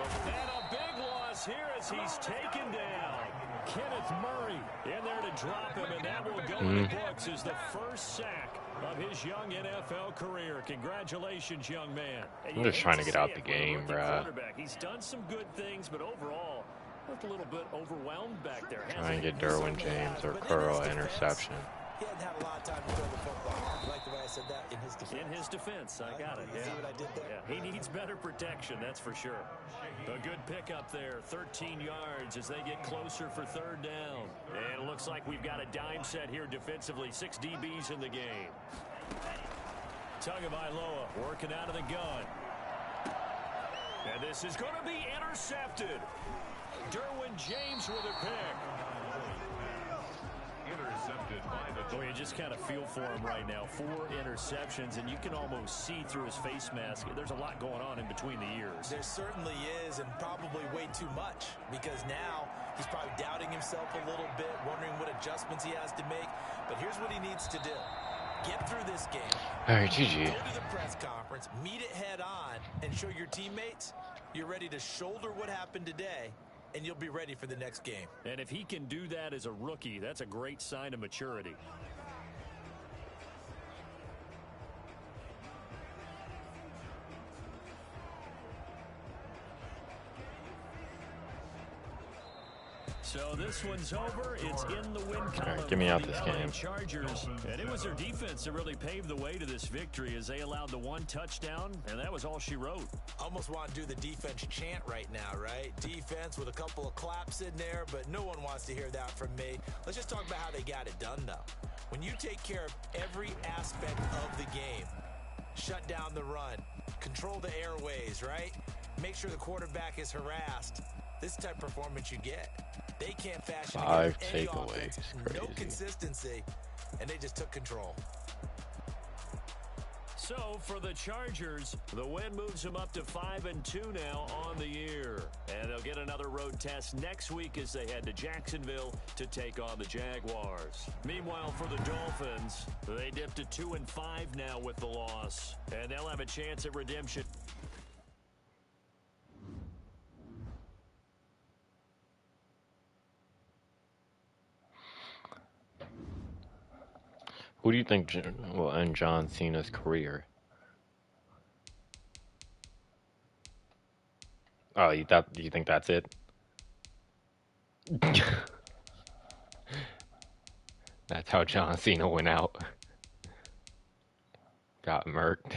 Speaker 2: And a big loss here as he's taken down. Kenneth Murray in there to drop him, and that will go in the books as the first sack of his young NFL career. Congratulations, young man.
Speaker 1: I'm just trying to get out the game, bruh.
Speaker 2: He's done some good things, but overall, looked a little bit overwhelmed back there.
Speaker 1: Try and get Derwin James or Curl an interception.
Speaker 3: He hadn't had a lot of time to throw the football. I like the way I said that in his defense.
Speaker 2: In his defense, I got it.
Speaker 3: You see what I did there?
Speaker 2: Yeah, he needs better protection, that's for sure. A good pickup there, 13 yards as they get closer for third down. And it looks like we've got a dime set here defensively. 6 DBs in the game. Tagovailoa working out of the gun. And this is going to be intercepted. Derwin James with a pick.
Speaker 4: Intercepted by the
Speaker 2: Boy, you just kind of feel for him right now. 4 interceptions, and you can almost see through his face mask. There's a lot going on in between the ears.
Speaker 3: There certainly is, and probably way too much, because now he's probably doubting himself a little bit, wondering what adjustments he has to make. But here's what he needs to do. Get through this game.
Speaker 1: All right, GG.
Speaker 3: Go to the press conference, meet it head on, and show your teammates you're ready to shoulder what happened today, and you'll be ready for the next game.
Speaker 2: And if he can do that as a rookie, that's a great sign of maturity. So this one's over. It's in the win column.
Speaker 1: Get me out
Speaker 2: for the
Speaker 1: this
Speaker 2: LA
Speaker 1: game.
Speaker 2: Chargers. And it was their defense that really paved the way to this victory as they allowed the 1 touchdown, and that was all she wrote.
Speaker 3: Almost want to do the defense chant right now, right? Defense with a couple of claps in there, but no one wants to hear that from me. Let's just talk about how they got it done, though. When you take care of every aspect of the game, shut down the run, control the airways, right? Make sure the quarterback is harassed. This type of performance you get. They can't fashion
Speaker 1: 5
Speaker 3: any
Speaker 1: takeaways.
Speaker 3: offense, no
Speaker 1: Crazy.
Speaker 3: consistency, and they just took control.
Speaker 2: So for the Chargers, the win moves them up to 5-2 now on the year. And they'll get another road test next week as they head to Jacksonville to take on the Jaguars. Meanwhile, for the Dolphins, they dipped to 2-5 now with the loss. And they'll have a chance at redemption.
Speaker 1: Who do you think will end John Cena's career? Oh, you think that's it? That's how John Cena went out. Got murked.